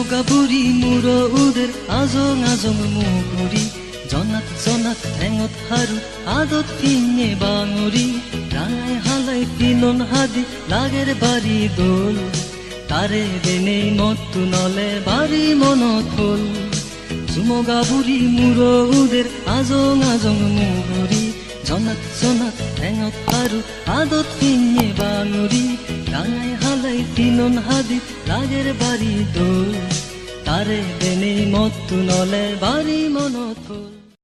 চুমকা বুঢ়ী মূৰ উদের আজং আজং মুগুৰি জনাত জনাত ঠেঙত হাৰু আদত পিনে বাঙুৰি ৰাঙাই হালাই তিনন হাদি লাগের বাড়ি দোল তারে বেনে মত্তু নলে বাড়ি মনত হল চুমকা বুঢ়ী মূৰ উদের আজং আজং মুগুৰি জনাত জনাত ঠেঙত হাৰু আদত পিনে বাঙুৰি রাঙাই হালাই তিনন হাদি লাগের বাড়ি দোল তারে বেনে মত্তু নলে বাড়ি মনত হল।